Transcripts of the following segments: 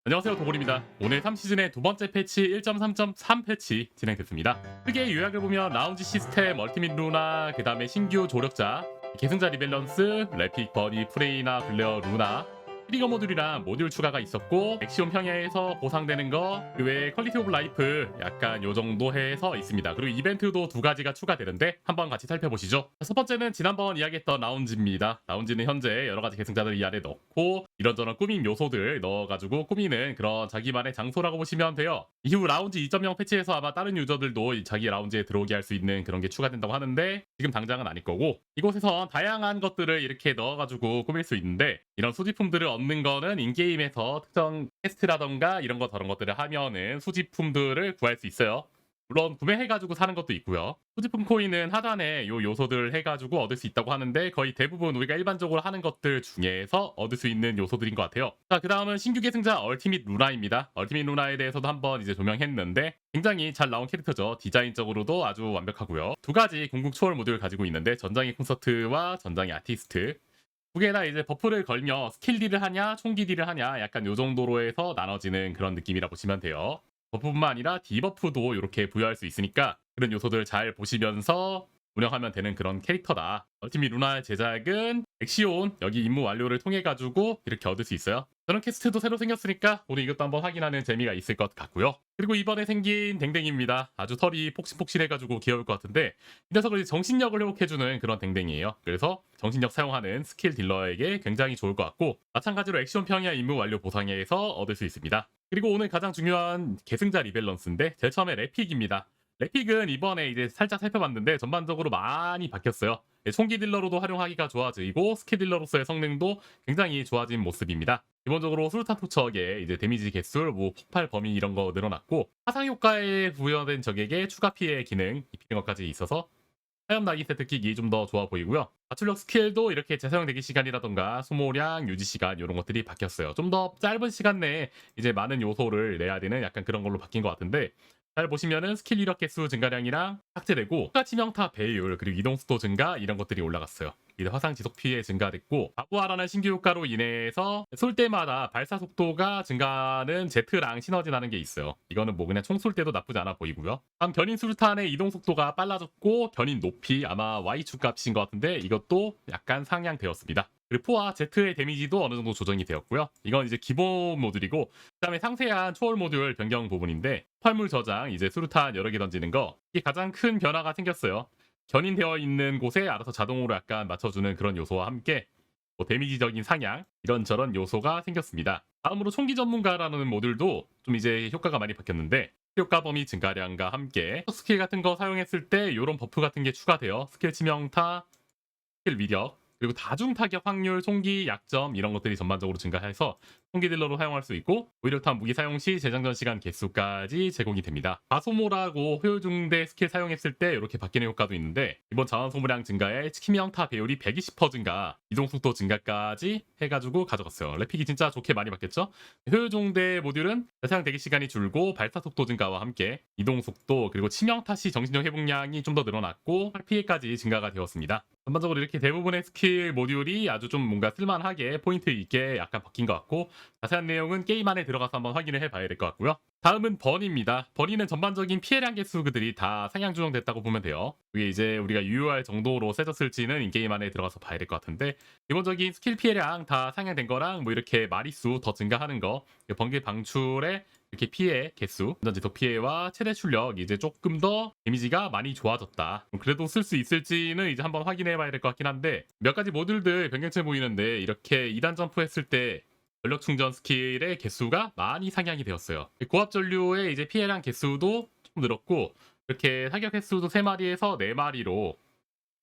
안녕하세요, 도골입니다. 오늘 3시즌의 두 번째 패치 1.3.3 패치 진행됐습니다. 크게 요약을 보면 라운지 시스템, 얼티밋 루나, 그 다음에 신규 조력자, 계승자 리밸런스, 래픽, 버니, 프레이나, 블레어, 루나, 트리거 모듈이랑 모듈 추가가 있었고, 엑시온 평야에서 보상되는 거, 그 외에 퀄리티 오브 라이프 약간 요 정도 해서 있습니다. 그리고 이벤트도 두 가지가 추가되는데 한번 같이 살펴보시죠. 첫 번째는 지난번 이야기했던 라운지입니다. 라운지는 현재 여러 가지 계승자들 이 안에 넣고 이런저런 꾸밈 요소들 넣어가지고 꾸미는 그런 자기만의 장소라고 보시면 돼요. 이후 라운지 2.0 패치에서 아마 다른 유저들도 자기 라운지에 들어오게 할 수 있는 그런 게 추가된다고 하는데 지금 당장은 아닐 거고, 이곳에서 다양한 것들을 이렇게 넣어가지고 꾸밀 수 있는데, 이런 수집품들을 얻는 거는 인게임에서 특정 퀘스트라던가 이런 거 저런 것들을 하면은 수집품들을 구할 수 있어요. 물론 구매해가지고 사는 것도 있고요. 수집품 코인은 하단에 요 요소들을 해가지고 얻을 수 있다고 하는데, 거의 대부분 우리가 일반적으로 하는 것들 중에서 얻을 수 있는 요소들인 것 같아요. 자, 그 다음은 신규 계승자 얼티밋 루나입니다. 얼티밋 루나에 대해서도 한번 이제 조명했는데 굉장히 잘 나온 캐릭터죠. 디자인적으로도 아주 완벽하고요. 두 가지 궁극 초월 모듈을 가지고 있는데, 전장의 콘서트와 전장의 아티스트, 두 개나 이제 버프를 걸며 스킬 딜을 하냐 총기 딜을 하냐 약간 요 정도로 해서 나눠지는 그런 느낌이라 보시면 돼요. 버프뿐만 아니라 디버프도 이렇게 부여할 수 있으니까 그런 요소들 잘 보시면서 운영하면 되는 그런 캐릭터다. 얼티밋 루나 제작은 엑시온 여기 임무 완료를 통해 가지고 이렇게 얻을 수 있어요. 저런 퀘스트도 새로 생겼으니까 오늘 이것도 한번 확인하는 재미가 있을 것 같고요. 그리고 이번에 생긴 댕댕입니다. 아주 털이 폭신폭신해가지고 귀여울 것 같은데, 이 녀석을 정신력을 회복해주는 그런 댕댕이에요. 그래서 정신력 사용하는 스킬 딜러에게 굉장히 좋을 것 같고, 마찬가지로 액션 평야 임무 완료 보상에서 얻을 수 있습니다. 그리고 오늘 가장 중요한 계승자 리밸런스인데, 제일 처음에 래픽입니다. 래픽은 이번에 이제 살짝 살펴봤는데 전반적으로 많이 바뀌었어요. 총기 딜러로도 활용하기가 좋아지고 스킬 딜러로서의 성능도 굉장히 좋아진 모습입니다. 기본적으로 수류탄 토척의 이제 데미지 개술, 뭐 폭발 범위 이런 거 늘어났고, 화상 효과에 부여된 적에게 추가 피해 기능 입히는 것까지 있어서 화염 나기 세트 킥이 좀 더 좋아 보이고요. 가출력 스킬도 이렇게 재사용 대기 시간이라던가 소모량, 유지 시간 이런 것들이 바뀌었어요. 좀 더 짧은 시간 내에 이제 많은 요소를 내야 되는 약간 그런 걸로 바뀐 것 같은데, 잘 보시면은 스킬 이력 개수 증가량이랑 삭제되고 추가 치명타 배율, 그리고 이동 속도 증가 이런 것들이 올라갔어요. 이제 화상 지속 피해 증가됐고, 바구아라는 신규 효과로 인해서 쏠 때마다 발사 속도가 증가하는 제트랑 시너지 나는 게 있어요. 이거는 뭐 그냥 총 쏠 때도 나쁘지 않아 보이고요. 다음 견인 수류탄의 이동 속도가 빨라졌고, 견인 높이 아마 Y축 값인 것 같은데 이것도 약간 상향되었습니다. 그리고 포와 Z의 데미지도 어느 정도 조정이 되었고요. 이건 이제 기본 모듈이고, 그다음에 상세한 초월 모듈 변경 부분인데, 폭발물 저장, 이제 수류탄 여러 개 던지는 거, 이게 가장 큰 변화가 생겼어요. 견인되어 있는 곳에 알아서 자동으로 약간 맞춰주는 그런 요소와 함께 뭐 데미지적인 상향 이런저런 요소가 생겼습니다. 다음으로 총기 전문가라는 모듈도 좀 이제 효과가 많이 바뀌었는데, 효과 범위 증가량과 함께 스킬 같은 거 사용했을 때 이런 버프 같은 게 추가되어 스킬 치명타, 스킬 위력, 그리고 다중 타격 확률, 총기 약점 이런 것들이 전반적으로 증가해서 총기 딜러로 사용할 수 있고, 오히려탄 무기 사용 시 재장전 시간 개수까지 제공이 됩니다. 가소모라고 효율 중대 스킬 사용했을 때 이렇게 바뀌는 효과도 있는데, 이번 자원 소모량 증가에 치명타 배율이 120% 증가, 이동 속도 증가까지 해가지고 가져갔어요. 래픽이 진짜 좋게 많이 바뀌었죠. 효율 중대 모듈은 사용 대기 시간이 줄고 발사 속도 증가와 함께 이동 속도, 그리고 치명타 시 정신력 회복량이 좀 더 늘어났고 피해까지 증가가 되었습니다. 전반적으로 이렇게 대부분의 스킬 모듈이 아주 좀 뭔가 쓸만하게 포인트 있게 약간 바뀐 것 같고, 자세한 내용은 게임 안에 들어가서 한번 확인을 해봐야 될 것 같고요. 다음은 버니입니다. 버니는 전반적인 피해량 개수들이 다 상향 조정됐다고 보면 돼요. 이게 이제 우리가 유효할 정도로 세졌을지는 인게임 안에 들어가서 봐야 될 것 같은데, 기본적인 스킬 피해량 다 상향된 거랑 뭐 이렇게 마리수 더 증가하는 거, 번개 방출에 이렇게 피해 개수, 전지속 피해와 최대 출력 이제 조금 더 데미지가 많이 좋아졌다. 그래도 쓸 수 있을지는 이제 한번 확인해 봐야 될 것 같긴 한데, 몇 가지 모듈들 변경체 보이는데 이렇게 2단 점프했을 때 전력 충전 스킬의 개수가 많이 상향이 되었어요. 고압 전류의 이제 피해량 개수도 좀 늘었고, 이렇게 사격 횟수도 3마리에서 4마리로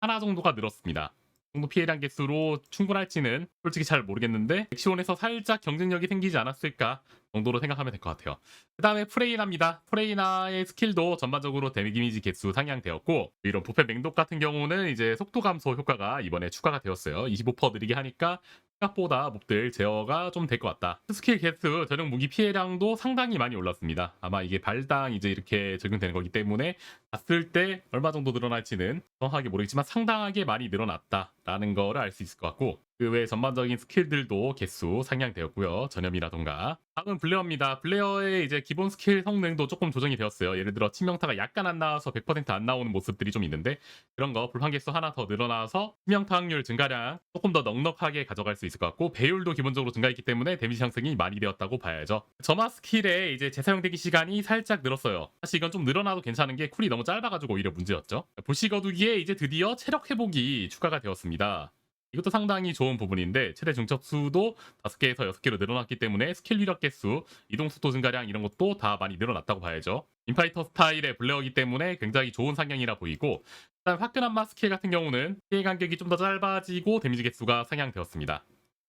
하나 정도가 늘었습니다. 이 정도 피해량 개수로 충분할지는 솔직히 잘 모르겠는데, 엑시온에서 살짝 경쟁력이 생기지 않았을까 정도로 생각하면 될 것 같아요. 그 다음에 프레이나입니다. 프레이나의 스킬도 전반적으로 데미지 개수 상향되었고, 이런 부패 맹독 같은 경우는 이제 속도 감소 효과가 이번에 추가가 되었어요. 25% 느리게 하니까 생각보다 몹들 제어가 좀 될 것 같다. 스킬 개수, 전용 무기 피해량도 상당히 많이 올랐습니다. 아마 이게 발당 이제 이렇게 적용되는 거기 때문에 봤을 때 얼마 정도 늘어날지는 정확하게 모르겠지만 상당하게 많이 늘어났다라는 거를 알 수 있을 것 같고, 그 외 전반적인 스킬들도 개수 상향되었고요. 전염이라던가. 다음은 블레어입니다. 블레어의 이제 기본 스킬 성능도 조금 조정이 되었어요. 예를 들어 치명타가 약간 안 나와서 100%안 나오는 모습들이 좀 있는데 그런 거 불판 개수 하나 더 늘어나서 치명타 확률 증가량 조금 더 넉넉하게 가져갈 수 있을 것 같고 배율도 기본적으로 증가했기 때문에 데미지 상승이 많이 되었다고 봐야죠. 점화 스킬의 이제 재사용되기 시간이 살짝 늘었어요. 사실 이건 좀 늘어나도 괜찮은 게 쿨이 너무 짧아가지고 오히려 문제였죠. 불씨 거두기에 이제 드디어 체력 회복이 추가가 되었습니다. 이것도 상당히 좋은 부분인데 최대 중첩수도 5개에서 6개로 늘어났기 때문에 스킬 위력 개수, 이동 속도 증가량 이런 것도 다 많이 늘어났다고 봐야죠. 인파이터 스타일의 블레어이기 때문에 굉장히 좋은 상향이라 보이고 그다음 화끈한 마 스킬 같은 경우는 피해 간격이 좀 더 짧아지고 데미지 개수가 상향되었습니다.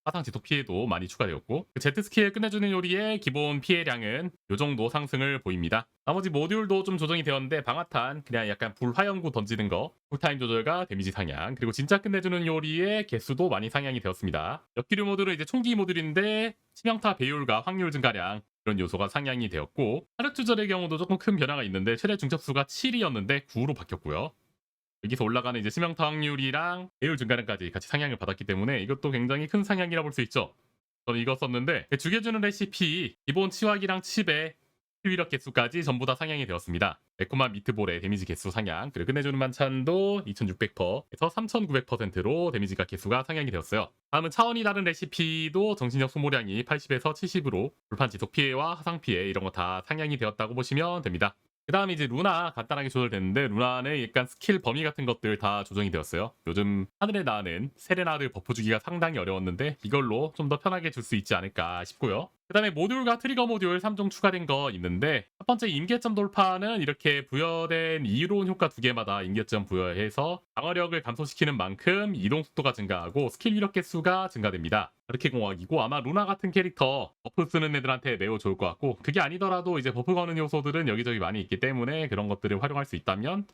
화상 지속 피해도 많이 추가되었고 그 Z 스킬 끝내주는 요리의 기본 피해량은 요 정도 상승을 보입니다. 나머지 모듈도 좀 조정이 되었는데 방아탄 그냥 약간 불화염구 던지는 거 쿨타임 조절과 데미지 상향 그리고 진짜 끝내주는 요리의 개수도 많이 상향이 되었습니다. 역기류 모듈은 이제 총기 모듈인데 치명타 배율과 확률 증가량 이런 요소가 상향이 되었고 화력 조절의 경우도 조금 큰 변화가 있는데 최대 중첩수가 7이었는데 9로 바뀌었고요. 여기서 올라가는 이제 치명타 확률이랑 배율 증가량까지 같이 상향을 받았기 때문에 이것도 굉장히 큰 상향이라 볼 수 있죠. 저는 이거 썼는데 죽여주는 레시피 기본 치확이랑 칩의 힐위력 개수까지 전부 다 상향이 되었습니다. 매콤한 미트볼의 데미지 개수 상향 그리고 끝내주는 반찬도 2600%에서 3900%로 데미지가 개수가 상향이 되었어요. 다음은 차원이 다른 레시피도 정신력 소모량이 80에서 70으로 불판 지속 피해와 화상 피해 이런 거 다 상향이 되었다고 보시면 됩니다. 그 다음에 이제 루나 간단하게 조절됐는데 루나는 약간 스킬 범위 같은 것들 다 조정이 되었어요. 요즘 하늘에 나는 세레나드 버프 주기가 상당히 어려웠는데 이걸로 좀 더 편하게 줄 수 있지 않을까 싶고요. 그 다음에 모듈과 트리거 모듈 3종 추가된 거 있는데 첫 번째 임계점 돌파는 이렇게 부여된 이론 효과 두 개마다 임계점 부여해서 방어력을 감소시키는 만큼 이동 속도가 증가하고 스킬 위력 개수가 증가됩니다. 이렇게 공학이고 아마 루나 같은 캐릭터 버프 쓰는 애들한테 매우 좋을 것 같고 그게 아니더라도 이제 버프 거는 요소들은 여기저기 많이 있기 때문에 그런 것들을 활용할 수 있다면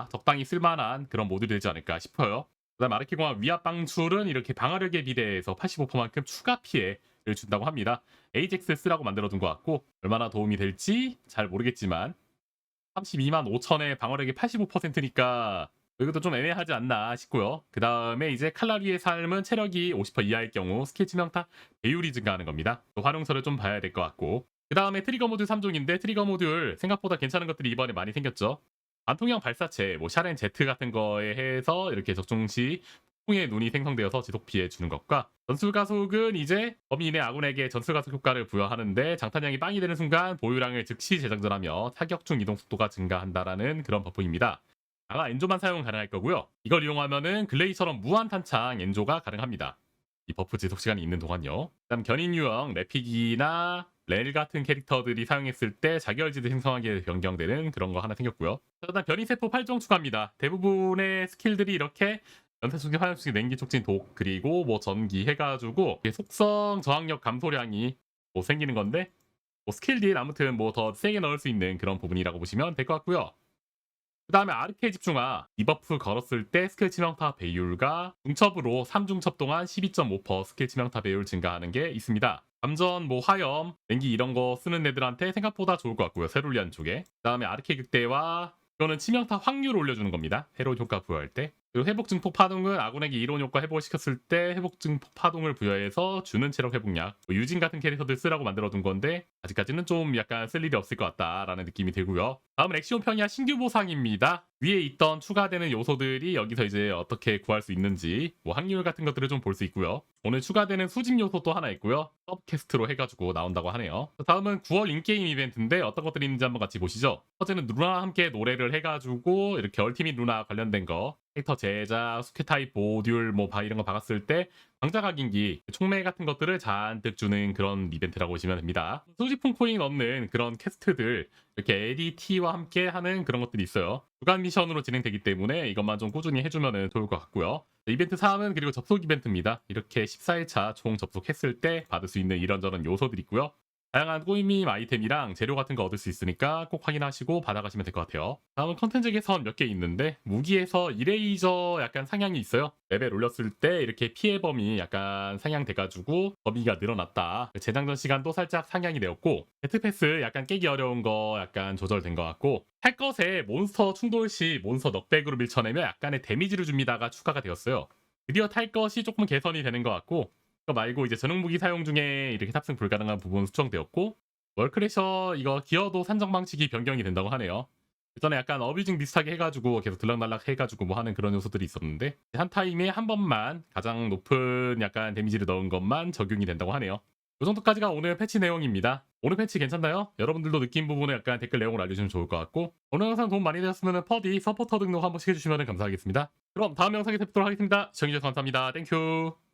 적당히 쓸만한 그런 모듈이 되지 않을까 싶어요. 그다음 아르키공학 위압 방출은 이렇게 방어력에 비례해서 85%만큼 추가 피해를 준다고 합니다. 에이젝스 쓰라고 만들어둔 것 같고 얼마나 도움이 될지 잘 모르겠지만 32만 5천에 방어력이 85%니까 이것도 좀 애매하지 않나 싶고요. 그 다음에 이제 칼라리의 삶은 체력이 50% 이하일 경우 스킬 치명타 배율이 증가하는 겁니다. 또 활용서를 좀 봐야 될 것 같고 그 다음에 트리거 모듈 3종인데 트리거 모듈 생각보다 괜찮은 것들이 이번에 많이 생겼죠. 반통형 발사체, 뭐 샤렌 Z 같은 거에 해서 이렇게 적중 시 폭풍의 눈이 생성되어서 지속 피해 주는 것과 전술 가속은 이제 범위 내 아군에게 전술 가속 효과를 부여하는데 장탄량이 빵이 되는 순간 보유량을 즉시 재장전하며 타격 중 이동 속도가 증가한다라는 그런 버프입니다. 아마 엔조만 사용 가능할 거고요. 이걸 이용하면은 글레이처럼 무한 탄창 엔조가 가능합니다. 이 버프 지속 시간이 있는 동안요. 그다음 견인 유형 레픽이나 렐 같은 캐릭터들이 사용했을 때 자결지드 생성하게 변경되는 그런 거 하나 생겼고요. 그다음 변이세포 8종 추가합니다. 대부분의 스킬들이 이렇게 연쇄수기, 화염수기, 냉기, 촉진, 독 그리고 뭐 전기 해가지고 속성 저항력 감소량이 뭐 생기는 건데 뭐 스킬 딜 아무튼 뭐 더 세게 넣을 수 있는 그런 부분이라고 보시면 될 것 같고요. 그 다음에 아르케 집중화 디버프 걸었을 때 스킬 치명타 배율과 중첩으로 3중첩 동안 12.5% 스킬 치명타 배율 증가하는 게 있습니다. 감전, 뭐 화염, 냉기 이런 거 쓰는 애들한테 생각보다 좋을 것 같고요. 세룰리안 쪽에. 그 다음에 아르케 극대와 이거는 치명타 확률을 올려주는 겁니다. 헤론 효과 부여할 때. 그리고 회복 증폭 파동은 아군에게 이론 효과 회복을 시켰을 때 회복 증폭 파동을 부여해서 주는 체력 회복약. 뭐 유진 같은 캐릭터들 쓰라고 만들어둔 건데 아직까지는 좀 약간 쓸 일이 없을 것 같다라는 느낌이 들고요. 다음은 엑시온 평야 신규 보상입니다. 위에 있던 추가되는 요소들이 여기서 이제 어떻게 구할 수 있는지 뭐 확률 같은 것들을 좀 볼 수 있고요. 오늘 추가되는 수집 요소 또 하나 있고요. 서브캐스트로 해가지고 나온다고 하네요. 다음은 9월 인게임 이벤트인데 어떤 것들이 있는지 한번 같이 보시죠. 첫째는 루나와 함께 노래를 해가지고 이렇게 얼티밋 루나 관련된 거 캐릭터 제작, 스케 타입 모듈 뭐 이런 거 박았을 때 강자 각인기, 총매 같은 것들을 잔뜩 주는 그런 이벤트라고 보시면 됩니다. 소지품 코인 얻는 그런 퀘스트들 이렇게 ADT와 함께 하는 그런 것들이 있어요. 주간 미션으로 진행되기 때문에 이것만 좀 꾸준히 해주면 좋을 것 같고요. 이벤트 3은 그리고 접속 이벤트입니다. 이렇게 14일차 총 접속했을 때 받을 수 있는 이런저런 요소들이 있고요. 다양한 꾸밈 아이템이랑 재료 같은 거 얻을 수 있으니까 꼭 확인하시고 받아가시면 될 것 같아요. 다음은 컨텐츠 개선 몇 개 있는데 무기에서 이레이저 약간 상향이 있어요. 레벨 올렸을 때 이렇게 피해 범위 약간 상향돼가지고 범위가 늘어났다. 재장전 시간도 살짝 상향이 되었고 배트패스 약간 깨기 어려운 거 약간 조절된 것 같고 할 것에 몬스터 충돌 시 몬스터 넉백으로 밀쳐내면 약간의 데미지를 줍니다가 추가가 되었어요. 드디어 탈 것이 조금 개선이 되는 것 같고, 그거 말고 이제 전용 무기 사용 중에 이렇게 탑승 불가능한 부분 수정되었고, 월크래셔 이거 기어도 산정 방식이 변경이 된다고 하네요. 예전에 약간 어뷰징 비슷하게 해가지고 계속 들락날락 해가지고 뭐 하는 그런 요소들이 있었는데, 한 타임에 한 번만 가장 높은 약간 데미지를 넣은 것만 적용이 된다고 하네요. 이 정도까지가 오늘 패치 내용입니다. 오늘 패치 괜찮나요? 여러분들도 느낀 부분에 약간 댓글 내용을 알려주시면 좋을 것 같고, 오늘 영상 도움 많이 되셨으면 퍼디 서포터 등록 한 번씩 해주시면 감사하겠습니다. 그럼 다음 영상에서 뵙도록 하겠습니다. 시청해주셔서 감사합니다. 땡큐.